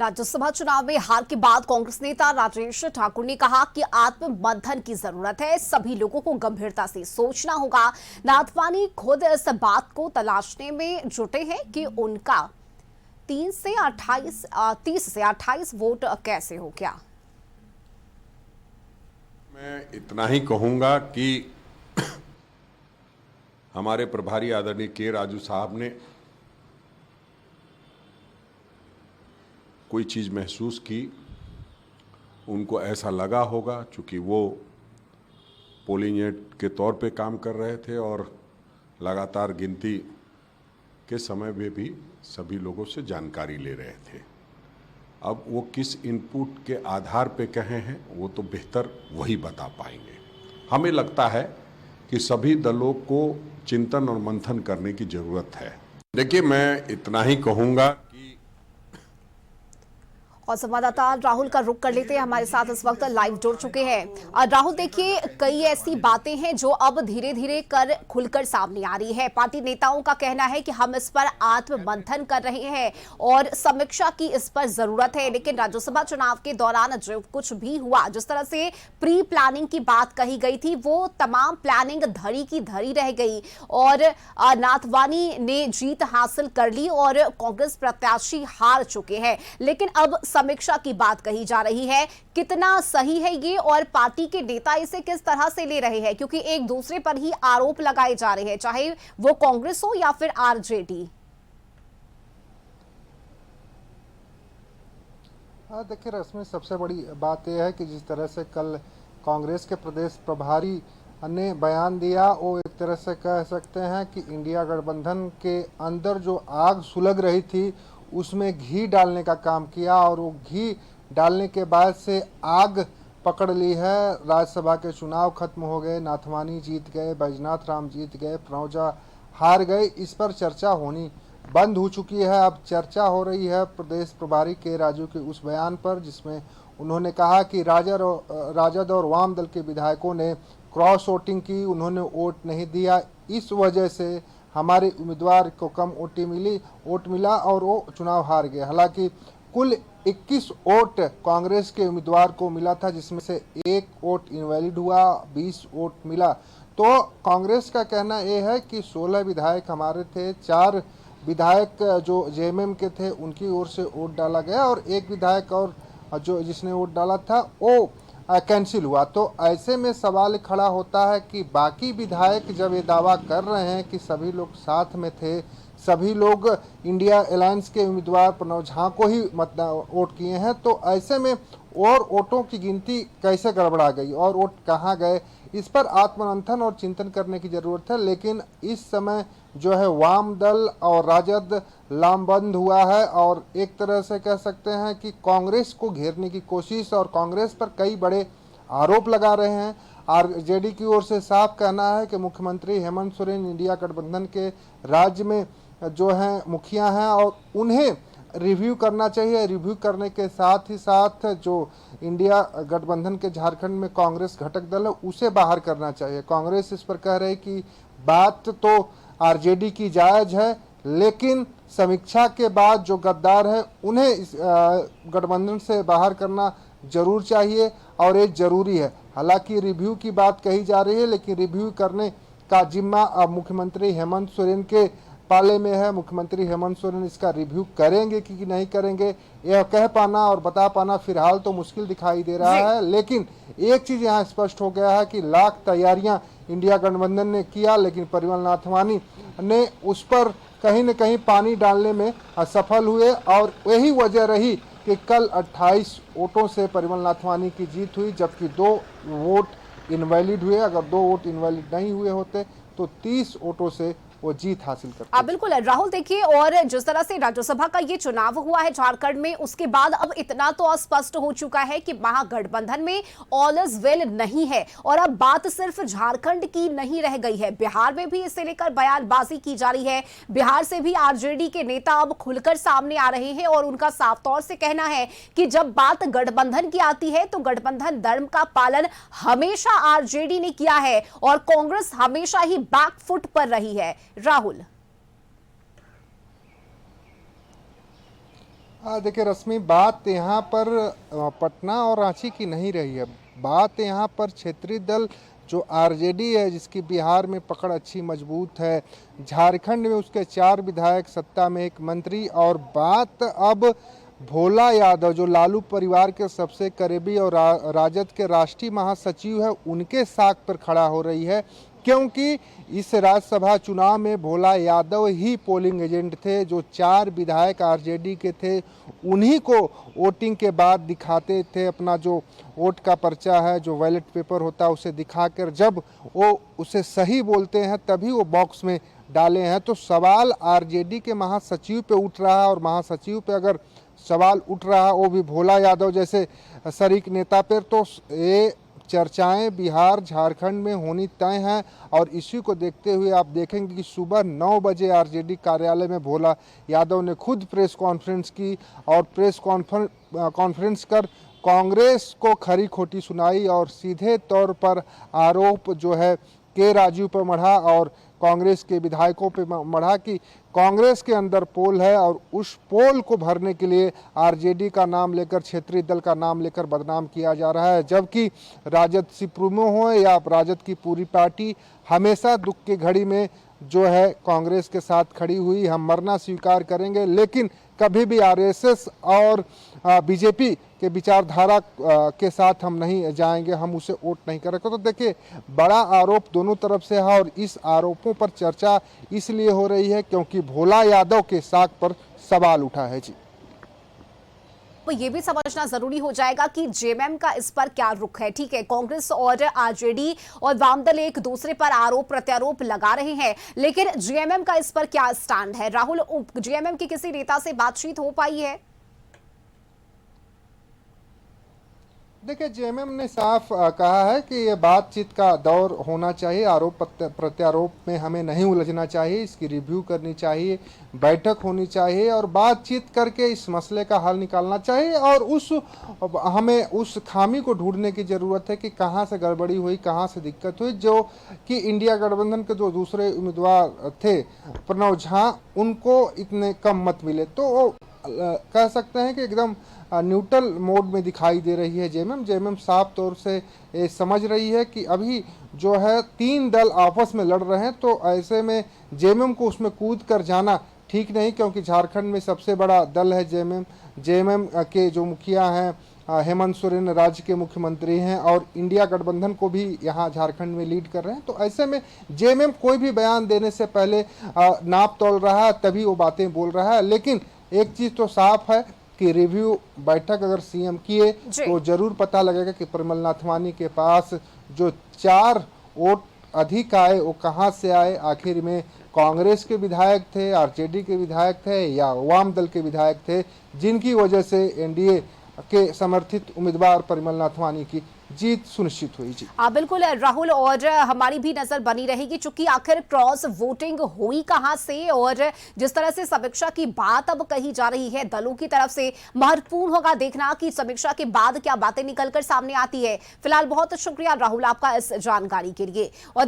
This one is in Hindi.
राज्यसभा चुनाव में हार के बाद कांग्रेस नेता राजेश ठाकुर ने कहा कि आत्ममंथन की जरूरत है, सभी लोगों को गंभीरता से सोचना होगा। नाथवानी खुद इस बात को तलाशने में जुटे हैं कि उनका 30 से 28 वोट कैसे हो गया। मैं इतना ही कहूंगा कि हमारे प्रभारी आदरणीय के राजू साहब ने कोई चीज़ महसूस की, उनको ऐसा लगा होगा, चूँकि वो पोलिंग एजेंट के तौर पे काम कर रहे थे और लगातार गिनती के समय में भी सभी लोगों से जानकारी ले रहे थे। अब वो किस इनपुट के आधार पे कहे हैं वो तो बेहतर वही बता पाएंगे। हमें लगता है कि सभी दलों को चिंतन और मंथन करने की ज़रूरत है। देखिए, मैं इतना ही कहूँगा और संवाददाता राहुल का रुख कर लेते हैं, हमारे साथ इस वक्त लाइव जुड़ चुके हैं। और राहुल, देखिए, कई ऐसी बातें हैं जो अब धीरे धीरे खुलकर सामने आ रही है। पार्टी नेताओं का कहना है कि हम इस पर आत्ममंथन कर रहे हैं और समीक्षा की इस पर जरूरत है। लेकिन राज्यसभा चुनाव के दौरान जो कुछ भी हुआ, जिस तरह से प्री प्लानिंग की बात कही गई थी, वो तमाम प्लानिंग धरी की धरी रह गई और नाथवानी ने जीत हासिल कर ली और कांग्रेस प्रत्याशी हार चुके हैं। लेकिन अब समीक्षा की बात कही जा रही है, कितना सही है ये और पार्टी के नेता इसे किस तरह से ले रहे हैं, क्योंकि एक दूसरे पर ही आरोप लगाए जा रहे हैं, चाहे वो कांग्रेस हो या फिर आरजेडी। हाँ, देखिए रश्मि, सबसे बड़ी बात यह है कि जिस तरह से कल कांग्रेस के प्रदेश प्रभारी ने बयान दिया, वो एक तरह से कह सकते हैं कि इंडिया गठबंधन के अंदर जो आग सुलग रही थी उसमें घी डालने का काम किया और वो घी डालने के बाद से आग पकड़ ली है। राज्यसभा के चुनाव खत्म हो गए, नाथवानी जीत गए, बैजनाथ राम जीत गए, प्रणौजा हार गए। इस पर चर्चा होनी बंद हो चुकी है। अब चर्चा हो रही है प्रदेश प्रभारी के राजू के उस बयान पर, जिसमें उन्होंने कहा कि राजद और वाम दल के विधायकों ने क्रॉस वोटिंग की, उन्होंने वोट नहीं दिया, इस वजह से हमारे उम्मीदवार को कम वोट मिला और वो चुनाव हार गए। हालांकि कुल 21 वोट कांग्रेस के उम्मीदवार को मिला था, जिसमें से 1 वोट इनवैलिड हुआ, 20 वोट मिला। तो कांग्रेस का कहना यह है कि 16 विधायक हमारे थे, 4 विधायक जो जेएमएम के थे उनकी ओर से वोट डाला गया और 1 विधायक और जो जिसने वोट डाला था वो कैंसिल हुआ। तो ऐसे में सवाल खड़ा होता है कि बाकी विधायक जब ये दावा कर रहे हैं कि सभी लोग साथ में थे, सभी लोग इंडिया अलायंस के उम्मीदवार प्रणव झा को ही वोट किए हैं, तो ऐसे में और वोटों की गिनती कैसे गड़बड़ा गई और वोट कहाँ गए, इस पर आत्ममंथन और चिंतन करने की ज़रूरत है। लेकिन इस समय जो है वाम दल और राजद लामबंद हुआ है और एक तरह से कह सकते हैं कि कांग्रेस को घेरने की कोशिश और कांग्रेस पर कई बड़े आरोप लगा रहे हैं। आरजेडी की ओर से साफ कहना है कि मुख्यमंत्री हेमंत सोरेन इंडिया गठबंधन के राज्य में जो हैं मुखिया हैं और उन्हें रिव्यू करना चाहिए। रिव्यू करने के साथ ही साथ जो इंडिया गठबंधन के झारखंड में कांग्रेस घटक दल है उसे बाहर करना चाहिए। कांग्रेस इस पर कह रही कि बात तो आरजेडी की जायज़ है, लेकिन समीक्षा के बाद जो गद्दार है उन्हें इस गठबंधन से बाहर करना जरूर चाहिए और ये जरूरी है। हालांकि रिव्यू की बात कही जा रही है, लेकिन रिव्यू करने का जिम्मा अब मुख्यमंत्री हेमंत सोरेन के पाले में है। मुख्यमंत्री हेमंत सोरेन इसका रिव्यू करेंगे कि नहीं करेंगे, यह कह पाना और बता पाना फिलहाल तो मुश्किल दिखाई दे रहा है। लेकिन एक चीज़ यहाँ स्पष्ट हो गया है कि लाख तैयारियां इंडिया गठबंधन ने किया, लेकिन परिमल नाथवानी ने उस पर कहीं न कहीं पानी डालने में असफल हुए और यही वजह रही कि कल 28 वोटों से परिमल नाथवानी की जीत हुई, जबकि 2 वोट इनवैलिड हुए। अगर 2 वोट इनवैलिड नहीं हुए होते तो 30 वोटों से वो जीत हासिल करते। बिल्कुल राहुल, देखिए, और जिस तरह से राज्यसभा का ये चुनाव हुआ है झारखंड में, उसके बाद अब इतना तो स्पष्ट हो चुका है कि महागठबंधन में ऑल इज वेल नहीं है और अब बात सिर्फ झारखंड की नहीं रह गई है, बिहार में भी इसे लेकर बयानबाजी की जा रही है। बिहार से भी आरजेडी के नेता अब खुलकर सामने आ रहे हैं और उनका साफ तौर से कहना है कि जब बात गठबंधन की आती है तो गठबंधन धर्म का पालन हमेशा आरजेडी ने किया है और कांग्रेस हमेशा ही बैकफुट पर रही है। राहुल, देखिए रश्मि, बात यहाँ पर पटना और रांची की नहीं रही है। बात यहाँ पर क्षेत्रीय दल जो आरजेडी है, जिसकी बिहार में पकड़ अच्छी मजबूत है, झारखंड में उसके 4 विधायक, सत्ता में 1 मंत्री, और बात अब भोला यादव जो लालू परिवार के सबसे करीबी और राजद के राष्ट्रीय महासचिव है, उनके साख पर खड़ा हो रही है। क्योंकि इस राज्यसभा चुनाव में भोला यादव ही पोलिंग एजेंट थे। जो 4 विधायक आरजेडी के थे, उन्हीं को वोटिंग के बाद दिखाते थे अपना जो वोट का पर्चा है, जो बैलेट पेपर होता है, उसे दिखाकर जब वो उसे सही बोलते हैं तभी वो बॉक्स में डाले हैं। तो सवाल आरजेडी के महासचिव पे उठ रहा है, और महासचिव पे अगर सवाल उठ रहा है वो भी भोला यादव जैसे शरीक नेता पर, तो ये चर्चाएं बिहार झारखंड में होनी तय हैं। और इसी को देखते हुए आप देखेंगे कि सुबह 9 बजे आरजेडी कार्यालय में भोला यादव ने खुद प्रेस कॉन्फ्रेंस की, और प्रेस कॉन्फ्रेंस कर कांग्रेस को खरी खोटी सुनाई, और सीधे तौर पर आरोप जो है के राजू पर मढ़ा और कांग्रेस के विधायकों पे मढ़ा कि कांग्रेस के अंदर पोल है, और उस पोल को भरने के लिए आरजेडी का नाम लेकर, क्षेत्रीय दल का नाम लेकर बदनाम किया जा रहा है। जबकि राजद सुप्रीमो हो या राजद की पूरी पार्टी हमेशा दुख की घड़ी में जो है कांग्रेस के साथ खड़ी हुई। हम मरना स्वीकार करेंगे, लेकिन कभी भी आरएसएस और बीजेपी के विचारधारा के साथ हम नहीं जाएंगे, हम उसे वोट नहीं करेंगे। तो देखिए, बड़ा आरोप दोनों तरफ से है, और इस आरोपों पर चर्चा इसलिए हो रही है क्योंकि भोला यादव के साख पर सवाल उठा है। जी, तो ये भी समझना जरूरी हो जाएगा कि जेएमएम का इस पर क्या रुख है। ठीक है, कांग्रेस और आरजेडी और वामदल एक दूसरे पर आरोप प्रत्यारोप लगा रहे हैं, लेकिन जेएमएम का इस पर क्या स्टैंड है? राहुल, जेएमएम के किसी नेता से बातचीत हो पाई है? देखिए, जेएमएम ने साफ कहा है कि ये बातचीत का दौर होना चाहिए, आरोप प्रत्यारोप में हमें नहीं उलझना चाहिए, इसकी रिव्यू करनी चाहिए, बैठक होनी चाहिए, और बातचीत करके इस मसले का हल निकालना चाहिए। और हमें उस खामी को ढूंढने की ज़रूरत है कि कहाँ से गड़बड़ी हुई, कहाँ से दिक्कत हुई। जो कि इंडिया गठबंधन के जो दूसरे उम्मीदवार थे, प्रणव झा, उनको इतने कम मत मिले, तो वो कह सकते हैं कि एकदम न्यूट्रल मोड में दिखाई दे रही है जेएमएम साफ तौर से ये समझ रही है कि अभी जो है 3 दल आपस में लड़ रहे हैं, तो ऐसे में जेएमएम को उसमें कूद कर जाना ठीक नहीं, क्योंकि झारखंड में सबसे बड़ा दल है जेएमएम के जो मुखिया हैं हेमंत सोरेन राज्य के मुख्यमंत्री हैं, और इंडिया गठबंधन को भी यहाँ झारखंड में लीड कर रहे हैं। तो ऐसे में जेएमएम कोई भी बयान देने से पहले नाप तोल रहा है, तभी वो बातें बोल रहा है। लेकिन एक चीज़ तो साफ है कि रिव्यू बैठक अगर सीएम किए तो जरूर पता लगेगा कि परिमल नाथवानी के पास जो 4 वोट अधिक आए वो कहां से आए। आखिर में कांग्रेस के विधायक थे, आरजेडी के विधायक थे, या वाम दल के विधायक थे, जिनकी वजह से एनडीए के समर्थित उम्मीदवार परिमल नाथवानी की जीत सुनिश्चित हुई। जी बिल्कुल राहुल, और हमारी भी नजर बनी रहेगी, चूंकि आखिर क्रॉस वोटिंग हुई कहां से, और जिस तरह से समीक्षा की बात अब कही जा रही है दलों की तरफ से, महत्वपूर्ण होगा देखना कि समीक्षा के बाद क्या बातें निकलकर सामने आती है। फिलहाल बहुत शुक्रिया राहुल आपका इस जानकारी के लिए। और